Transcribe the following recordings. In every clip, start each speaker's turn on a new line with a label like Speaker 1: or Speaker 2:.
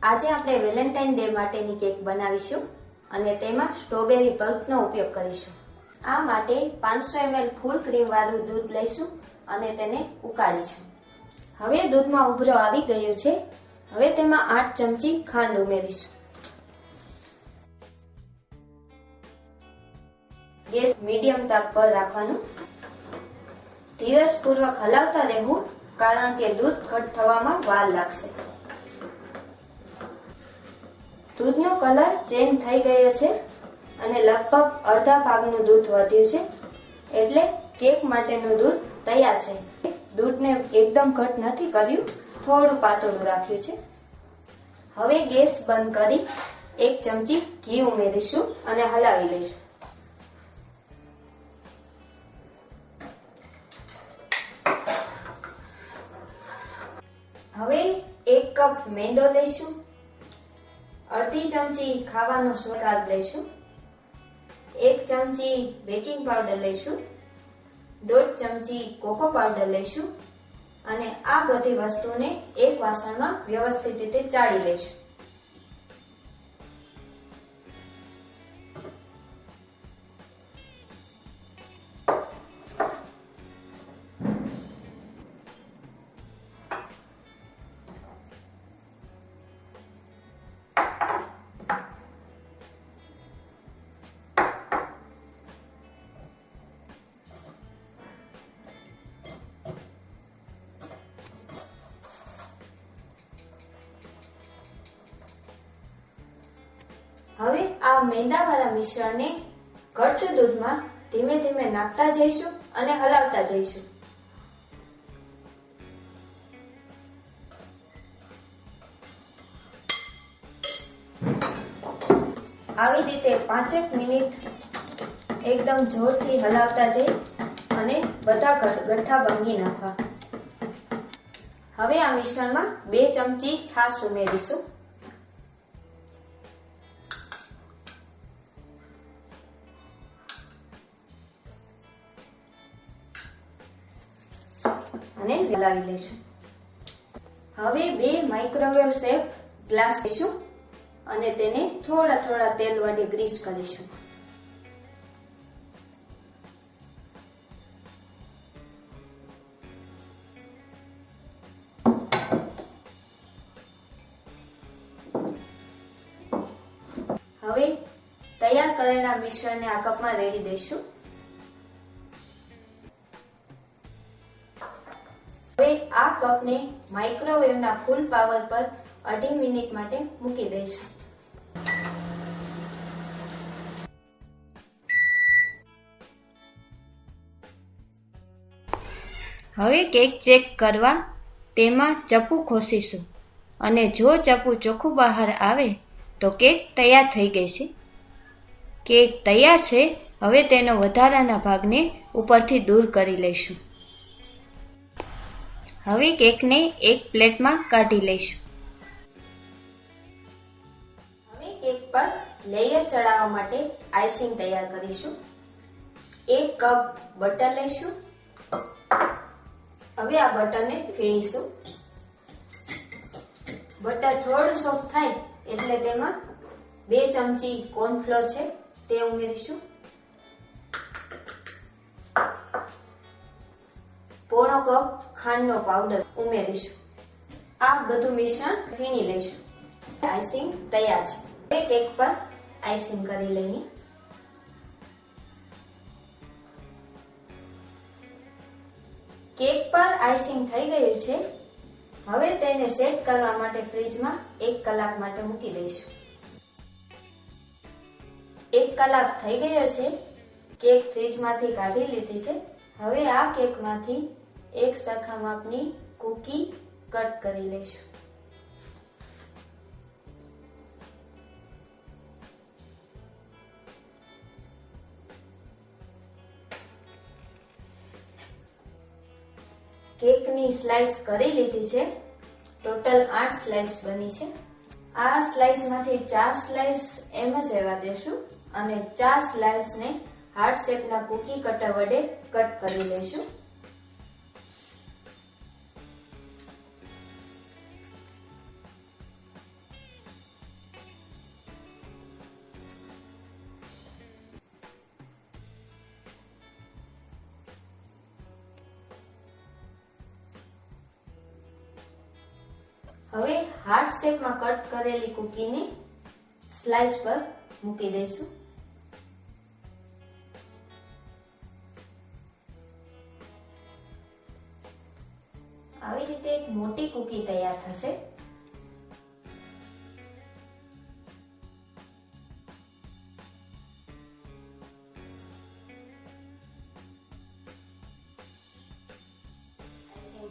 Speaker 1: આજે આપણે Valentine day માટેની કેક બનાવીશું અને તેમાં સ્ટ્રોબેરી પલ્પનો ઉપયોગ કરીશું। આ માટે 500 ml ફૂલ ક્રીમ વાળું દૂધ લઈશું અને તેને ઉકાળીશું। હવે દૂધમાં ઉભરો આવી ગયો છે। હવે તેમાં 8 ચમચી ખાંડ ઉમેરીશું। ગેસ મીડિયમ તાપ પર રાખવાનું। ધીરજપૂર્વક હલાવતા રહેવું કારણ કે દૂધ ઘટ થવામાં વાર લાગશે। દૂધનો કલર ચેન્જ થઈ ગયો છે અને લગભગ અડધા ભાગનું દૂધ વધ્યું છે, એટલે કેક માટેનું દૂધ તૈયાર છે। દૂધને એકદમ ઘટ નથી કર્યું, થોડું પાતળું રાખ્યું છે। હવે ગેસ બંધ કરી 1 ચમચી ઘી ઉમેરીશું અને હલાવી લઈશું। હવે 1 કપ મેંદો લઈશું, અડધી ચમચી ખાવાનો સોડા લઈશું, 1 ચમચી બેકિંગ પાવડર લઈશું, 1.5 ચમચી કોકો પાવડર લઈશું અને આ બધી વસ્તુને એક વાસણમાં વ્યવસ્થિત રીતે ચાળી લઈશું। હવે આ મેંદાવાળા મિશ્રણને ઘટ્ટ દૂધમાં ધીમે ધીમે નાખતા જઈશું અને હલાવતા જઈશું। આવી રીતે 5 મિનિટ એકદમ જોરથી હલાવતા જઈ અને બધા ગઠ્ઠા ભાંગી નાખવા। હવે આ મિશ્રણમાં 2 ચમચી છાશ ઉમેરીશું। અને હલાવી લઈશું। હવે 2 માઇક્રોવેવ સેફ ગ્લાસ લઈશું અને તેને થોડા તેલ વડે ગ્રીસ કરીશું। હવે તૈયાર કરેલા મિશ્રણને આ કપમાં રેડી દઈશું। હવે આ કપને માઇક્રોવેવના ફૂલ પાવર પર 2.5 મિનિટ માટે મૂકી દઈશું। હવે કેક ચેક કરવા તેમાં ચપ્પુ ખોસીશું અને જો ચપ્પુ ચોખ્ખું બહાર આવે તો કેક તૈયાર થઈ ગઈ છે। કેક તૈયાર છે। હવે તેનો વધારાના ભાગને ઉપરથી દૂર કરી લઈશું। હવે કેકને એક પ્લેટમાં કાઢી લઈશું। હવે કેક પર લેયર ચડાવવા માટે આઈસિંગ તૈયાર કરીશું। 1 કપ બટર લઈશું। હવે આ બટરને ફેણીશું। બટર થોડું સોફ્ટ થાય એટલે તેમાં 2 ચમચી કોર્નફ્લોર છે તે ઉમેરીશું। પોણો કપ ખાંડનો પાવડર ઉમેરીશું। આ બધું મિશ્રણ ફેણી લઈશું। આઈસિંગ તૈયાર છે। હવે કેક પર આઈસિંગ કરી લઈએ। કેક પર આઈસિંગ થઈ ગયું છે। હવે તેને સેટ કરવા માટે ફ્રીજમાં 1 કલાક માટે મૂકી દઈશું। 1 કલાક થઈ ગયો છે। કેક ફ્રીજમાંથી કાઢી લીધી છે। હવે આ કેકમાંથી 1 સરખા માપની કૂકી કટ કરી લઈશું। કેકની સ્લાઇસ કરી લીધી છે। ટોટલ 8 સ્લાઇસ બની છે। આ સ્લાઇસમાંથી 4 સ્લાઇસ એમ જ રહેવા દેશું અને 4 સ્લાઇસને હાર્ટ શેપના કૂકી કટર વડે કટ કરી લઈશું। હવે હાર્ટ શેપમાં કટ કરેલી કૂકીને સ્લાઇસ પર મૂકી દઈશું. આવી રીતે એક મોટી કૂકી તૈયાર થશે.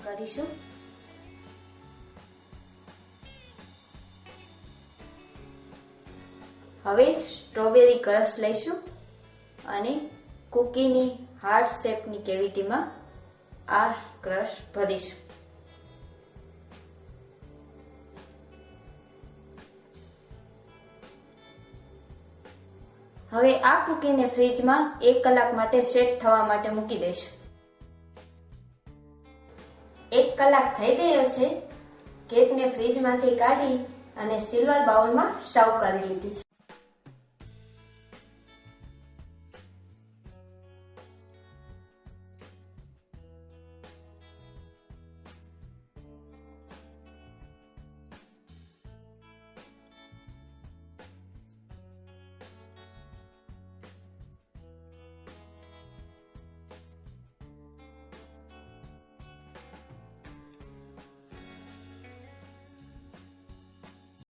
Speaker 1: કરીશું. હવે સ્ટ્રોબેરી ક્રશ લઈશું અને કૂકીની હાર્ટ શેપની કેવિટીમાં આ ક્રશ ભરીશું. હવે આ કૂકીને ફ્રીજમાં 1 કલાક માટે સેટ થવા માટે મૂકી દઈશું. 1 કલાક થઈ ગયો છે. કેકને ફ્રીજમાંથી કાઢી અને સિલ્વર બાઉલમાં સર્વ કરી લીધી છે.